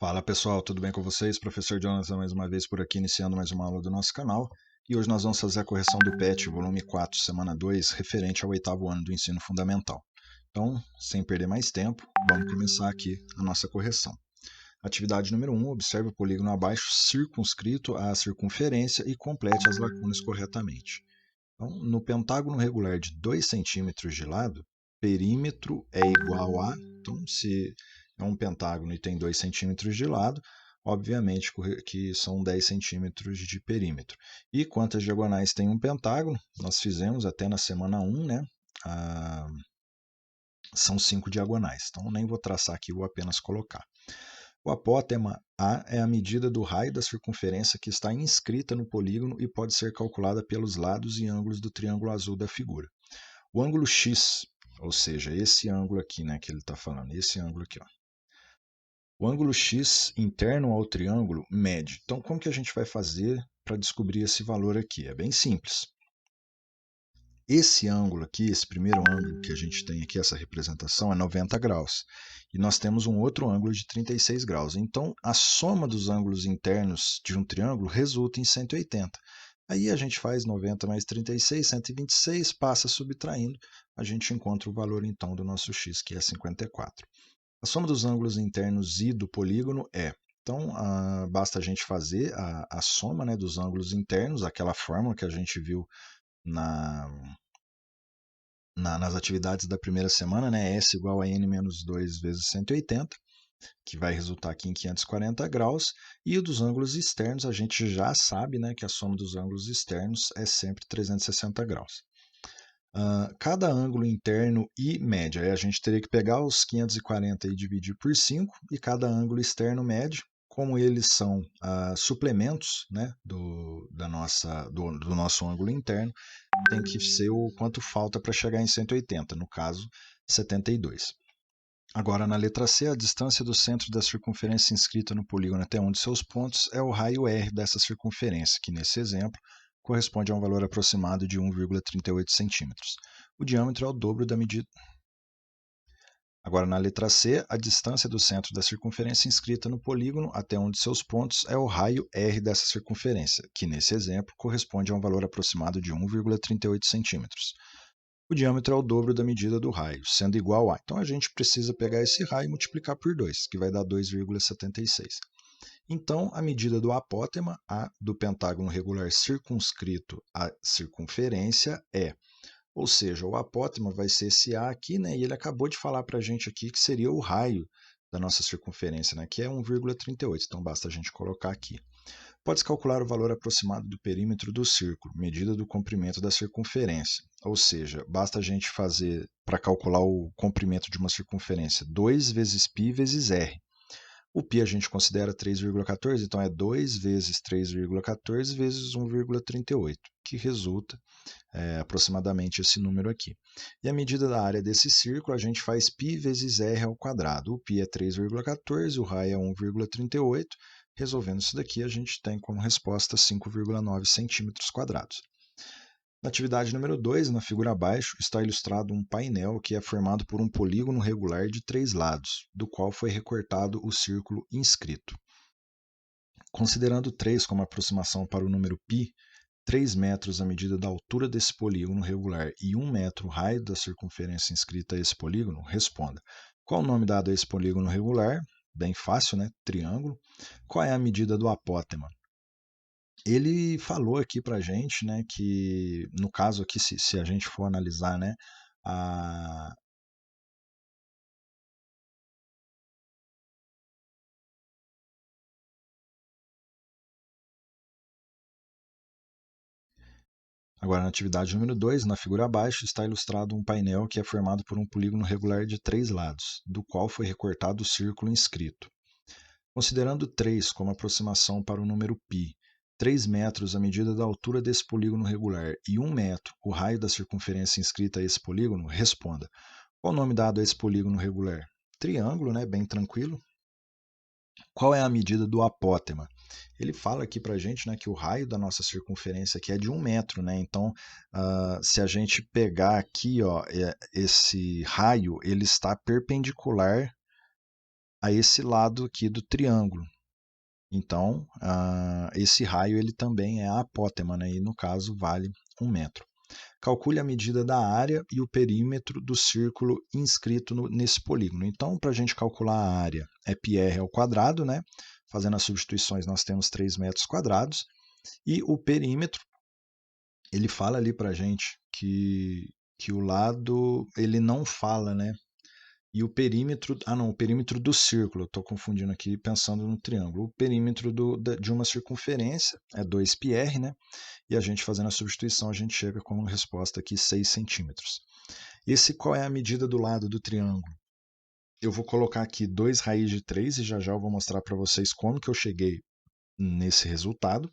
Fala pessoal, tudo bem com vocês? Professor Jonathan mais uma vez por aqui, iniciando mais uma aula do nosso canal. E hoje nós vamos fazer a correção do PET, volume 4, semana 2, referente ao oitavo ano do ensino fundamental. Então, sem perder mais tempo, vamos começar aqui a nossa correção. Atividade número 1, observe o polígono abaixo circunscrito à circunferência e complete as lacunas corretamente. Então, no pentágono regular de 2 centímetros de lado, perímetro é igual a... Então, se é um pentágono e tem 2 centímetros de lado, obviamente que são 10 centímetros de perímetro. E quantas diagonais tem um pentágono? Nós fizemos até na semana 1, né? São 5 diagonais. Então, nem vou traçar aqui, vou apenas colocar. O apótema A é a medida do raio da circunferência que está inscrita no polígono e pode ser calculada pelos lados e ângulos do triângulo azul da figura. O ângulo X, ou seja, esse ângulo aqui, né, que ele está falando, esse ângulo aqui, ó. O ângulo X interno ao triângulo mede. Então, como que a gente vai fazer para descobrir esse valor aqui? É bem simples. Esse ângulo aqui, esse primeiro ângulo que a gente tem aqui, essa representação, é 90 graus. E nós temos um outro ângulo de 36 graus. Então, a soma dos ângulos internos de um triângulo resulta em 180. Aí a gente faz 90 mais 36, 126, passa subtraindo, a gente encontra o valor então do nosso x, que é 54. A soma dos ângulos internos e do polígono é... Então, basta a gente fazer a soma, né, dos ângulos internos, aquela fórmula que a gente viu nas atividades da primeira semana, né? S igual a n menos 2 vezes 180, que vai resultar aqui em 540 graus. E o dos ângulos externos, a gente já sabe, né, que a soma dos ângulos externos é sempre 360 graus. Cada ângulo interno e média, aí a gente teria que pegar os 540 e dividir por 5, e cada ângulo externo médio, como eles são suplementos, né, do nosso ângulo interno, tem que ser o quanto falta para chegar em 180, no caso 72. Agora, na letra C, a distância do centro da circunferência inscrita no polígono até um de seus pontos é o raio R dessa circunferência, que nesse exemplo corresponde a um valor aproximado de 1,38 centímetros. O diâmetro é o dobro da medida. Agora, na letra C, a distância do centro da circunferência inscrita no polígono até um de seus pontos é o raio R dessa circunferência, que nesse exemplo corresponde a um valor aproximado de 1,38 centímetros. O diâmetro é o dobro da medida do raio, sendo igual a... Então, a gente precisa pegar esse raio e multiplicar por 2, que vai dar 2,76. Então, a medida do apótema, A, do pentágono regular circunscrito à circunferência é... Ou seja, o apótema vai ser esse A aqui, né? E ele acabou de falar para a gente aqui que seria o raio da nossa circunferência, né? Que é 1,38. Então, basta a gente colocar aqui. Pode-se calcular o valor aproximado do perímetro do círculo, medida do comprimento da circunferência. Ou seja, basta a gente fazer, para calcular o comprimento de uma circunferência, 2 vezes π vezes r. O π a gente considera 3,14, então é 2 vezes 3,14 vezes 1,38, que resulta aproximadamente esse número aqui. E a medida da área desse círculo, a gente faz π vezes r ao quadrado. O π é 3,14, o raio é 1,38. Resolvendo isso daqui, a gente tem como resposta 5,9 centímetros quadrados. Na atividade número 2, na figura abaixo, está ilustrado um painel que é formado por um polígono regular de 3 lados, do qual foi recortado o círculo inscrito. Considerando 3 como aproximação para o número π, 3 metros a medida da altura desse polígono regular e 1 metro o raio da circunferência inscrita a esse polígono, responda. Qual o nome dado a esse polígono regular? Bem fácil, né? Triângulo. Qual é a medida do apótema? Ele falou aqui para a gente, né, que no caso aqui, se a gente for analisar, né, a... Agora, na atividade número 2, na figura abaixo, está ilustrado um painel que é formado por um polígono regular de 3 lados, do qual foi recortado o círculo inscrito. Considerando 3 como aproximação para o número π, 3 metros a medida da altura desse polígono regular e 1 metro o raio da circunferência inscrita a esse polígono, responda. Qual o nome dado a esse polígono regular? Triângulo, né? Bem tranquilo. Qual é a medida do apótema? Ele fala aqui para a gente, né, que o raio da nossa circunferência aqui é de 1 metro, né? Então, se a gente pegar aqui, ó, esse raio, ele está perpendicular a esse lado aqui do triângulo. Então, esse raio ele também é a apótema, né? E no caso vale 1 metro. Calcule a medida da área e o perímetro do círculo inscrito nesse polígono. Então, para a gente calcular a área, é πr ao quadrado, né? Fazendo as substituições, nós temos 3 metros quadrados. E o perímetro, ele fala ali para a gente que o lado, ele não fala, né? E o perímetro, não, o perímetro do círculo, estou confundindo aqui pensando no triângulo. O perímetro de uma circunferência é 2πr, né? E a gente fazendo a substituição, a gente chega com uma resposta aqui 6 centímetros. Qual é a medida do lado do triângulo? Eu vou colocar aqui 2 raiz de 3 e já já eu vou mostrar para vocês como que eu cheguei nesse resultado.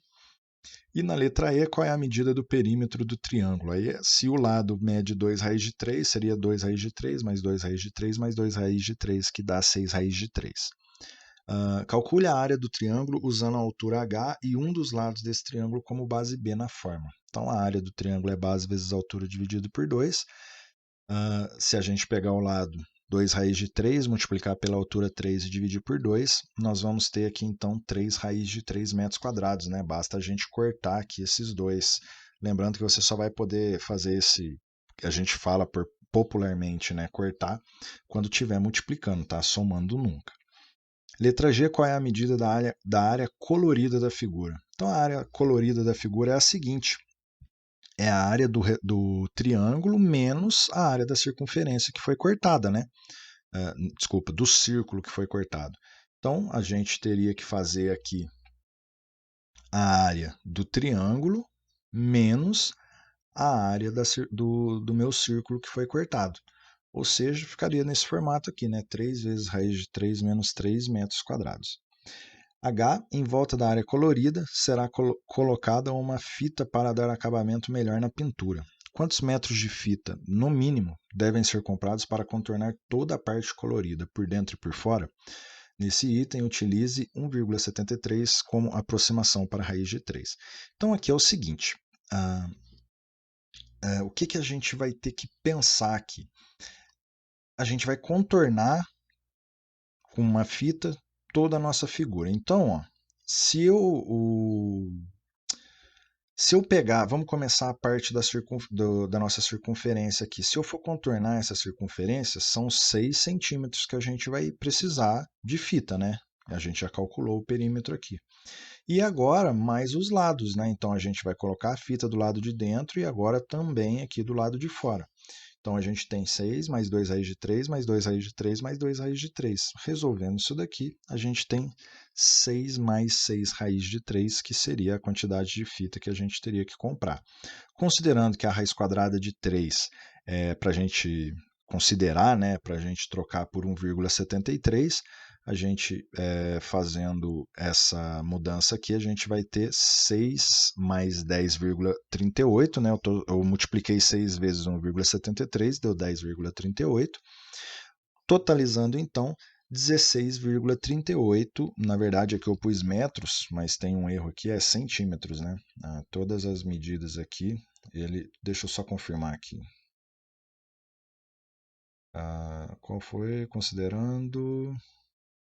E na letra E, qual é a medida do perímetro do triângulo? Aí, se o lado mede 2 raiz de 3, seria 2 raiz de 3 mais 2 raiz de 3 mais 2 raiz de 3, que dá 6 raiz de 3. Calcule a área do triângulo usando a altura H e um dos lados desse triângulo como base B na fórmula. Então, a área do triângulo é base vezes a altura dividido por 2. Se a gente pegar o lado 2 raiz de 3, multiplicar pela altura 3 e dividir por 2, nós vamos ter aqui então 3 raiz de 3 metros quadrados, né? Basta a gente cortar aqui esses dois. Lembrando que você só vai poder fazer esse, que a gente fala popularmente, né? Cortar, quando estiver multiplicando, tá? Somando nunca. Letra G, qual é a medida da área colorida da figura? Então, a área colorida da figura é a seguinte: é a área do triângulo menos a área da circunferência que foi cortada, né? Desculpa, do círculo que foi cortado. Então, a gente teria que fazer aqui a área do triângulo menos a área do meu círculo que foi cortado. Ou seja, ficaria nesse formato aqui, né? 3 vezes raiz de 3 menos 3 metros quadrados. H, em volta da área colorida, será colocada uma fita para dar acabamento melhor na pintura. Quantos metros de fita, no mínimo, devem ser comprados para contornar toda a parte colorida, por dentro e por fora? Nesse item, utilize 1,73 como aproximação para a raiz de 3. Então, aqui é o seguinte, o que a gente vai ter que pensar aqui? A gente vai contornar com uma fita toda a nossa figura. Então, ó, se eu pegar, vamos começar a parte da nossa circunferência aqui. Se eu for contornar essa circunferência, são 6 centímetros que a gente vai precisar de fita, né? A gente já calculou o perímetro aqui. E agora, mais os lados, né? Então, a gente vai colocar a fita do lado de dentro e agora também aqui do lado de fora. Então, a gente tem 6 mais 2 raiz de 3, mais 2 raiz de 3, mais 2 raiz de 3. Resolvendo isso daqui, a gente tem 6 mais 6 raiz de 3, que seria a quantidade de fita que a gente teria que comprar. Considerando que a raiz quadrada de 3 é para a gente considerar, né, para a gente trocar por 1,73, a gente fazendo essa mudança aqui, a gente vai ter 6 mais 10,38, né? Eu multipliquei 6 vezes 1,73, deu 10,38. Totalizando, então, 16,38. Na verdade, aqui eu pus metros, mas tem um erro aqui, é centímetros, né? Todas as medidas aqui, deixa eu só confirmar aqui. Qual foi? Considerando...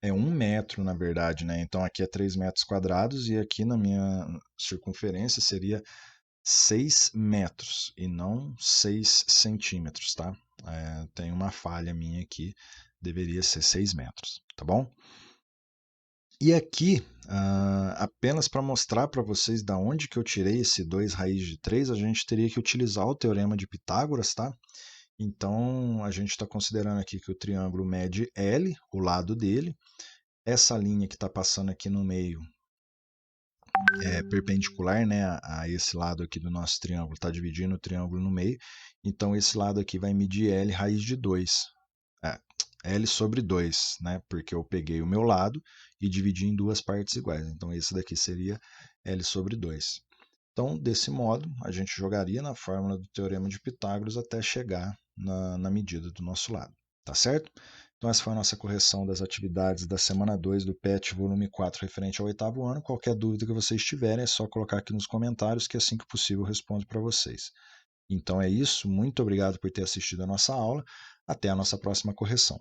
É 1 metro, na verdade, né? Então aqui é 3 metros quadrados e aqui na minha circunferência seria 6 metros e não 6 centímetros, tá? Tem uma falha minha aqui, deveria ser 6 metros, tá bom? E aqui, apenas para mostrar para vocês da onde que eu tirei esse 2 raiz de 3, a gente teria que utilizar o teorema de Pitágoras, tá? Então, a gente está considerando aqui que o triângulo mede L, o lado dele. Essa linha que está passando aqui no meio é perpendicular, né, a esse lado aqui do nosso triângulo. Está dividindo o triângulo no meio. Então, esse lado aqui vai medir L raiz de 2. L sobre 2, né? Porque eu peguei o meu lado e dividi em duas partes iguais. Então, esse daqui seria L sobre 2. Então, desse modo, a gente jogaria na fórmula do teorema de Pitágoras até chegar na medida do nosso lado. Tá certo? Então, essa foi a nossa correção das atividades da semana 2 do PET, volume 4, referente ao 8º ano. Qualquer dúvida que vocês tiverem, é só colocar aqui nos comentários, que assim que possível eu respondo para vocês. Então é isso, muito obrigado por ter assistido a nossa aula. Até a nossa próxima correção.